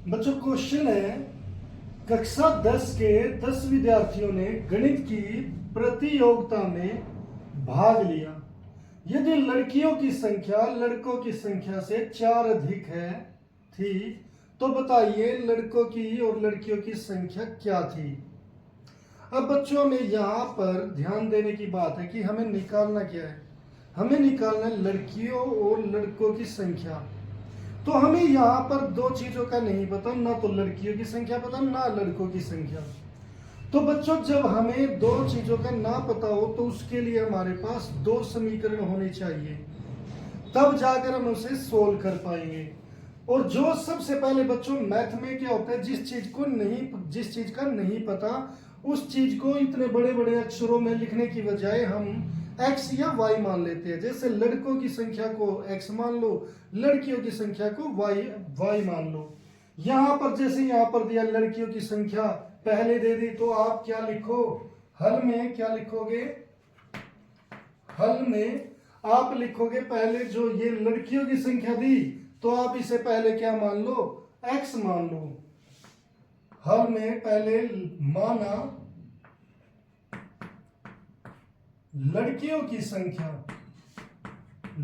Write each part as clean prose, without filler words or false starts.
बच्चों क्वेश्चन है, कक्षा 10 के 10 विद्यार्थियों ने गणित की प्रतियोगिता में भाग लिया। यदि लड़कियों की संख्या लड़कों की संख्या से 4 अधिक है थी, तो बताइए लड़कों की और लड़कियों की संख्या क्या थी। अब बच्चों में यहाँ पर ध्यान देने की बात है कि हमें निकालना क्या है। हमें निकालना है लड़कियों और लड़कों की संख्या। तो हमें यहाँ पर दो चीजों का नहीं पता, ना तो लड़कियों की संख्या पता ना लड़कों की संख्या। तो बच्चों जब हमें दो चीजों का ना पता हो तो उसके लिए हमारे पास दो समीकरण होने चाहिए, तब जाकर हम उसे सोल्व कर पाएंगे। और जो सबसे पहले बच्चों मैथ में क्या होता है, जिस चीज का नहीं पता उस चीज को इतने बड़े बड़े अक्षरों में लिखने की बजाय हम x या y मान लेते हैं। जैसे लड़कों की संख्या को x मान लो, लड़कियों की संख्या को y मान लो। यहाँ पर जैसे यहाँ पर दिया लड़कियों की संख्या पहले दे दी, तो आप क्या लिखो, हल में क्या लिखोगे, हल में आप लिखोगे पहले जो ये लड़कियों की संख्या दी तो आप इसे पहले क्या मान लो, x मान लो। हल में पहले माना लड़कियों की संख्या,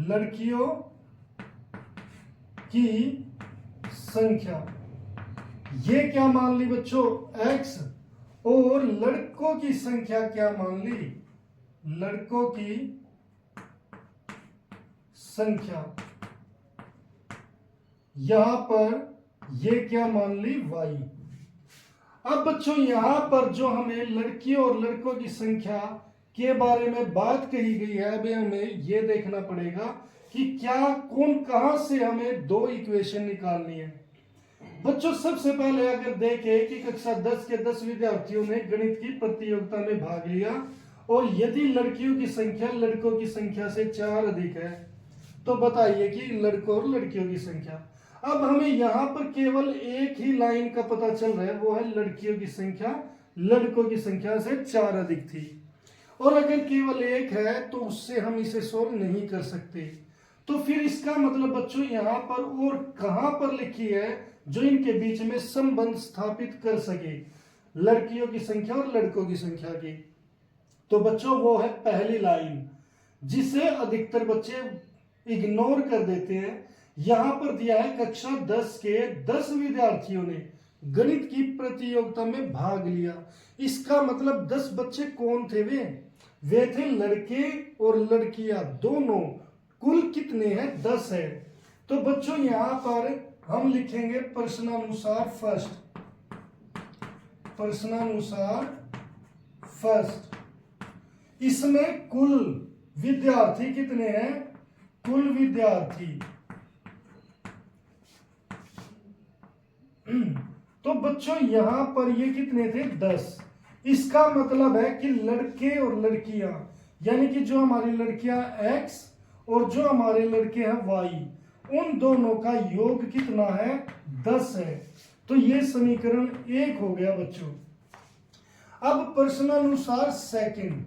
लड़कियों की संख्या ये क्या मान ली बच्चों, x, और लड़कों की संख्या क्या मान ली, लड़कों की संख्या यहां पर ये क्या मान ली, y। अब बच्चों यहां पर जो हमें लड़कियों और लड़कों की संख्या के बारे में बात कही गई है, अभी हमें यह देखना पड़ेगा कि क्या कौन कहां से हमें दो इक्वेशन निकालनी है। बच्चों सबसे पहले अगर देखें कि कक्षा 10 के 10 विद्यार्थियों ने गणित की प्रतियोगिता में भाग लिया और यदि लड़कियों की संख्या लड़कों की संख्या से 4 अधिक है, तो बताइए कि लड़कों और लड़कियों की संख्या। अब हमें यहां पर केवल एक ही लाइन का पता चल रहा है, वो है लड़कियों की संख्या लड़कों की संख्या से 4 अधिक थी। और अगर केवल एक है तो उससे हम इसे सोल्व नहीं कर सकते। तो फिर इसका मतलब बच्चों यहां पर और कहां पर लिखी है जो इनके बीच में संबंध स्थापित कर सके, लड़कियों की संख्या और लड़कों की संख्या की। तो बच्चों वो है पहली लाइन, जिसे अधिकतर बच्चे इग्नोर कर देते हैं। यहां पर दिया है कक्षा 10 के 10 विद्यार्थियों ने गणित की प्रतियोगिता में भाग लिया। इसका मतलब 10 बच्चे कौन थे, वे थे लड़के और लड़कियां दोनों। कुल कितने हैं, 10 है। तो बच्चों यहां पर हम लिखेंगे प्रश्नानुसार फर्स्ट, प्रश्नानुसार फर्स्ट। इसमें कुल विद्यार्थी कितने हैं, कुल विद्यार्थी। तो बच्चों यहां पर ये कितने थे, 10। इसका मतलब है कि लड़के और लड़कियां, यानी कि जो हमारी लड़कियां x और जो हमारे लड़के हैं y, उन दोनों का योग कितना है, 10 है। तो ये समीकरण 1 हो गया बच्चों। अब प्रश्नानुसार सेकंड,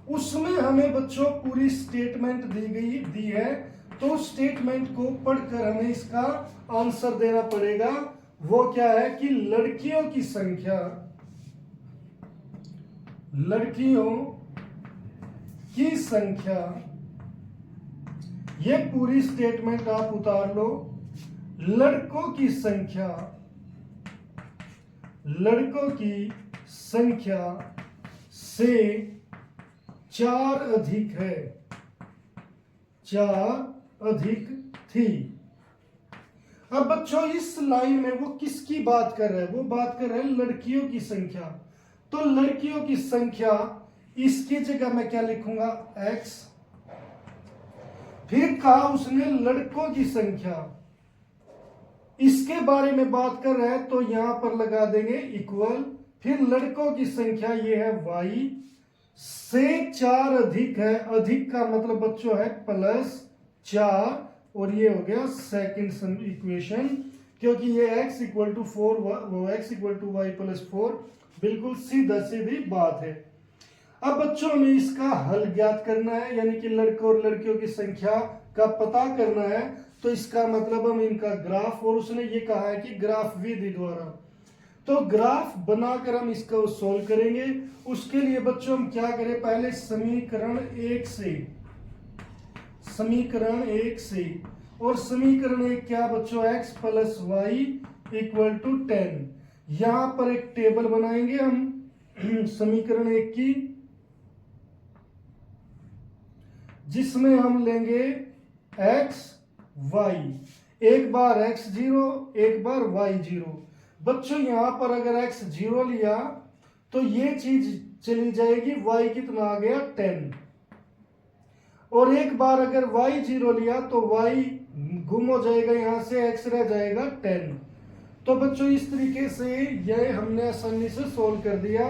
उसमें हमें बच्चों पूरी स्टेटमेंट दी है। तो स्टेटमेंट को पढ़कर हमें इसका आंसर देना पड़ेगा। वो क्या है कि लड़कियों की संख्या, लड़कियों की संख्या, ये पूरी स्टेटमेंट आप उतार लो। लड़कों की संख्या, लड़कों की संख्या से 4 अधिक है, 4 अधिक थी। अब बच्चों इस लाइन में वो किसकी बात कर रहा है, वो बात कर रहा है लड़कियों की संख्या। तो लड़कियों की संख्या, इसकी जगह मैं क्या लिखूंगा, x। फिर कहा उसने लड़कों की संख्या, इसके बारे में बात कर रहा है तो यहां पर लगा देंगे इक्वल। फिर लड़कों की संख्या ये है y से 4 अधिक है, अधिक का मतलब बच्चों है +4, और ये हो गया सेकंड इक्वेशन, क्योंकि ये x इक्वल टू 4, वो x इक्वल टू y +4, बिल्कुल सीधा सीधी बात है। अब बच्चों हमें इसका हल ज्ञात करना है, यानी कि लड़कों और लड़कियों की संख्या का पता करना है। तो इसका मतलब हम इनका ग्राफ, और उसने ये कहा है कि ग्राफ विधि द्वारा, तो ग्राफ बनाकर हम इसको सोल्व करेंगे। उसके लिए बच्चों हम क्या करें, पहले समीकरण एक से, और समीकरण एक क्या बच्चों, x plus y equal to 10। यहां पर एक टेबल बनाएंगे हम समीकरण एक की, जिसमें हम लेंगे x y, एक बार x 0 एक बार y 0। बच्चों यहां पर अगर x 0 लिया तो ये चीज चली जाएगी, y कितना आ गया 10, और एक बार अगर y 0 लिया तो y गुम हो जाएगा, यहां से x रह जाएगा 10। तो बच्चों इस तरीके से यह हमने आसानी से सोल्व कर दिया।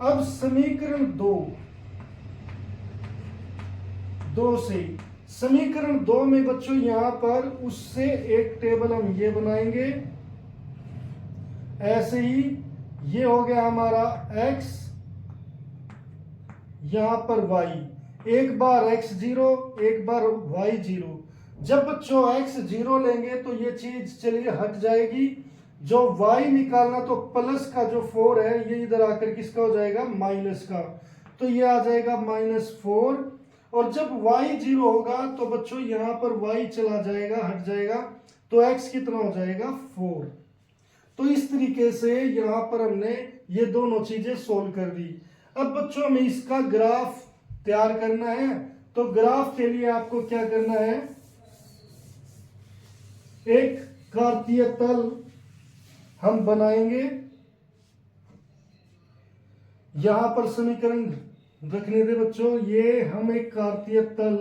अब समीकरण दो से, समीकरण 2 में बच्चों यहां पर उससे एक टेबल हम ये बनाएंगे, ऐसे ही ये हो गया हमारा x, यहां पर y, एक बार x 0 एक बार y 0। जब बच्चों x 0 लेंगे तो ये चीज चलिए हट जाएगी, जो y निकालना तो प्लस का जो 4 है ये इधर आकर किसका हो जाएगा, माइनस का, तो ये आ जाएगा -4। और जब y 0 होगा तो बच्चों यहां पर y चला जाएगा, हट जाएगा, तो x कितना हो जाएगा 4। तो इस तरीके से यहां पर हमने ये दोनों चीजें सोल्व कर दी। अब बच्चों हमें इसका ग्राफ तैयार करना है, तो ग्राफ के लिए आपको क्या करना है, एक कार्तीय तल हम बनाएंगे। यहां पर समीकरण रखने दे बच्चों, ये हम एक कार्तीय तल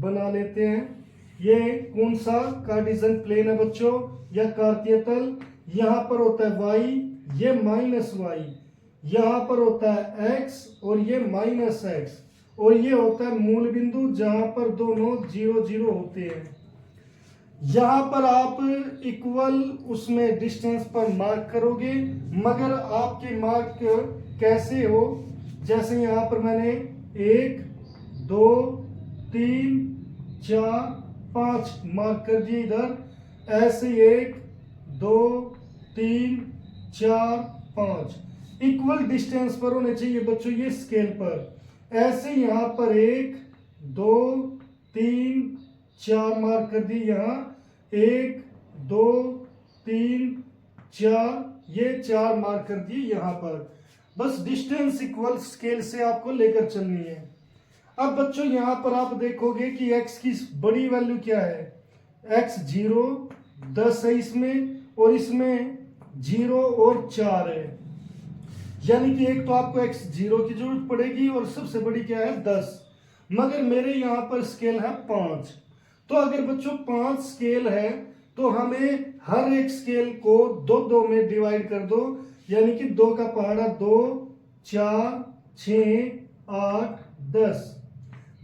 बना लेते हैं। ये कौन सा कार्टेशियन प्लेन है बच्चों, या कार्तीय तल। यहां पर होता है y, ये -y, यहां पर होता है x और ये -x, और ये होता है मूल बिंदु जहां पर दोनों 0 0 होते हैं। यहां पर आप इक्वल उसमें डिस्टेंस पर मार्क करोगे, मगर आपके मार्क कैसे हो, जैसे यहां पर मैंने 1 2 3 4 5 मार्क कर दिए इधर, ऐसे 1 2 3 4 5 इक्वल डिस्टेंस पर होने चाहिए बच्चों, ये स्केल पर। ऐसे यहां पर 1 2 3 4 मार्क कर दी, यहां 1 2 3 4, ये 4 मार्क कर दिए यहां पर। बस डिस्टेंस इक्वल स्केल से आपको लेकर चलनी है। अब बच्चों यहां पर आप देखोगे कि x की बड़ी वैल्यू क्या है, x 0 10 है इसमें, और इसमें 0 और 4 है, यानी कि एक तो आपको x 0 की जरूरत पड़ेगी और सबसे बड़ी क्या है 10, मगर मेरे यहां पर स्केल है 5। तो अगर बच्चों 5 स्केल है तो हमें हर एक स्केल को 2 2 में डिवाइड कर दो, यानी कि 2 का पहाड़ा 2 4 6 8 10,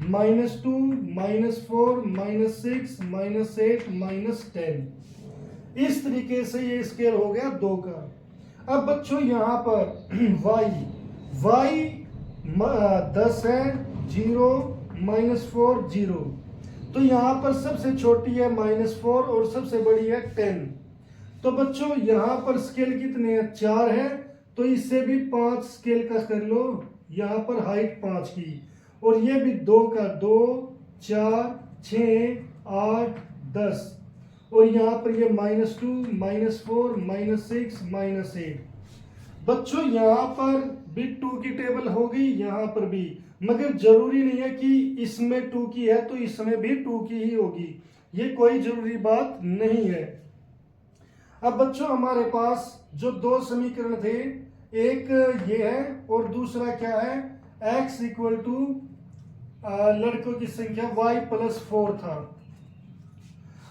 -2 -4 -6 -8 -10। इस तरीके से ये स्केल हो गया 2 का। अब बच्चों यहां पर y 10 है, 0 -4 0, तो यहां पर सबसे छोटी है -4 और सबसे बड़ी है 10। तो बच्चों यहां पर स्केल कितने हैं, 4 है, तो इससे भी 5 स्केल का कर लो, यहां पर हाइट 5 की, और ये भी 2 का 2 4 6 8 10, और यहां पर ये -2 -4 -6 -8। बच्चों यहां पर भी 2 की टेबल होगी, यहां पर भी, मगर जरूरी नहीं है कि इसमें 2 की है तो इसमें भी 2 की ही होगी, ये कोई जरूरी बात नहीं है। अब बच्चों हमारे पास जो 2 समीकरण थे, एक ये है और दूसरा क्या है, x इक्वल टू लड़कों की संख्या y + 4 था।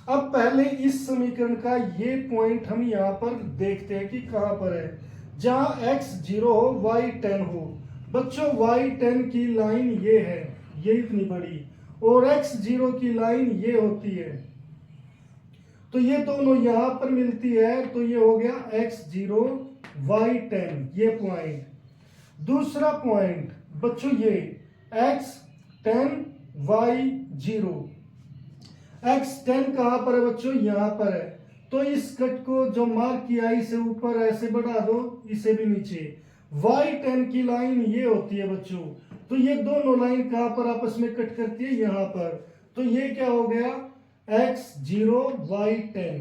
अब पहले इस समीकरण का ये पॉइंट हम यहां पर देखते हैं कि कहां पर है, जहां x 0 हो y 10 हो। बच्चों y 10 की लाइन ये है, ये इतनी बड़ी, और x 0 की लाइन ये होती है, तो ये दोनों यहां पर मिलती है, तो ये हो गया x 0 y 10, ये पॉइंट। दूसरा पॉइंट बच्चों ये x 10 y 0, x 10 कहां पर है बच्चों, यहां पर है। तो इस कट को जो मार्क किया इसे ऊपर ऐसे बढ़ा दो, इसे भी नीचे। y 10 की लाइन ये होती है बच्चों, तो ये दोनों लाइन कहां पर आपस में कट करती है, यहां पर। तो ये क्या हो गया, x 0 y 10।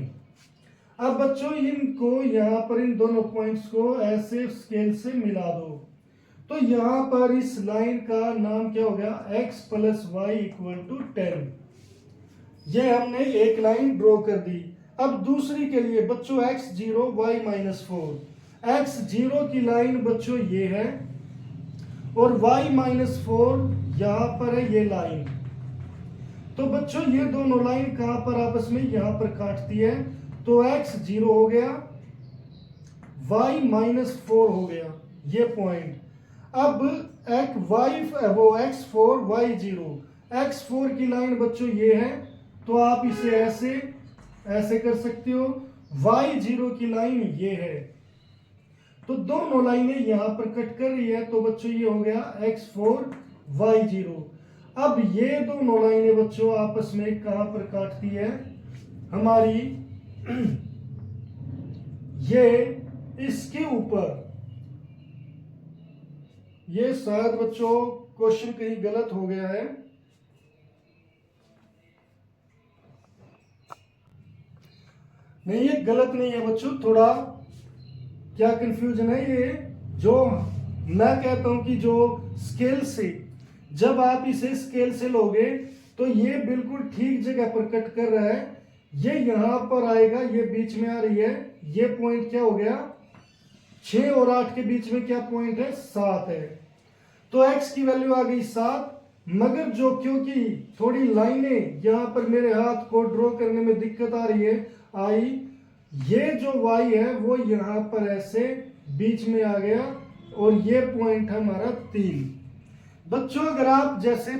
अब बच्चों इनको यहां पर इन दोनों पॉइंट्स को ऐसे स्केल से मिला दो, तो यहां पर इस लाइन का नाम क्या हो गया, x plus y equal to 10। ये हमने एक लाइन ड्रॉ कर दी। अब दूसरी के लिए बच्चों x 0 y माइनस 4, x 0 की लाइन बच्चों ये है और y माइनस 4 यहां पर है ये लाइन। तो बच्चों ये दोनों लाइन कहां पर आपस में यहां पर काटती है, तो x 0 हो गया, y माइनस 4 हो गया ये पॉइंट। अब x4 y 0, x4 की लाइन बच्चों ये है, तो आप इसे ऐसे ऐसे कर सकते हो। y0 की लाइन ये है, तो दोनों लाइनें यहां पर कट कर रही है, तो बच्चों ये हो गया x4 y0। अब ये दोनों लाइनें बच्चों आपस में कहां पर काटती है हमारी, ये इसके ऊपर। ये शायद बच्चों क्वेश्चन कहीं गलत हो गया है, नहीं ये गलत नहीं है बच्चों, थोड़ा क्या कंफ्यूजन है। ये जो मैं कहता हूं कि जो स्केल से, जब आप इसे स्केल से लोगे तो ये बिल्कुल ठीक जगह पर कट कर रहा है, ये यहां पर आएगा, ये बीच में आ रही है, ये पॉइंट क्या हो गया, 6 और 8 के बीच में क्या पॉइंट है, 7 है। तो x की वैल्यू आ गई 7, मगर जो क्योंकि थोड़ी लाइनें यहां पर मेरे हाथ को ड्रॉ करने में दिक्कत आ रही है, आई ये जो y है वो यहां पर ऐसे बीच में आ गया और ये पॉइंट है हमारा 3। बच्चों अगर आप जैसे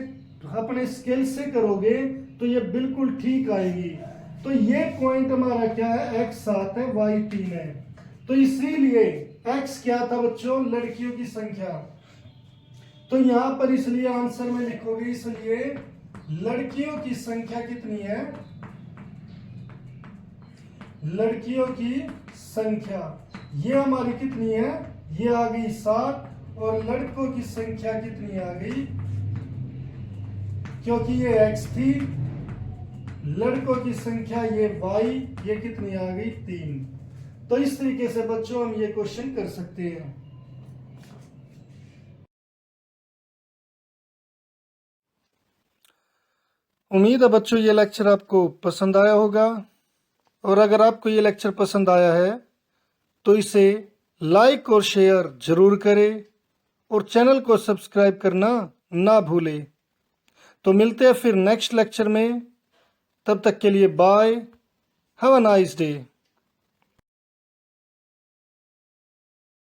अपने स्केल से करोगे तो ये बिल्कुल ठीक आएगी। तो ये पॉइंट हमारा क्या है, x 7 है y 3 है। तो इसीलिए x क्या था बच्चों, लड़कियों की संख्या। तो यहां पर इसलिए आंसर में लिखोगे, इसलिए लड़कियों की संख्या कितनी है, लड़कियों की संख्या ये हमारी कितनी है, ये आ गई 7, और लड़कों की संख्या कितनी आ गई, क्योंकि ये x थी, लड़कों की संख्या ये y, ये कितनी आ गई 3। तो इस तरीके से बच्चों हम ये क्वेश्चन कर सकते हैं। उम्मीद है बच्चों ये लेक्चर आपको पसंद आया होगा, और अगर आपको ये लेक्चर पसंद आया है तो इसे लाइक और शेयर जरूर करें और चैनल को सब्सक्राइब करना ना भूलें। तो मिलते हैं फिर नेक्स्ट लेक्चर में, तब तक के लिए bye, have a nice day.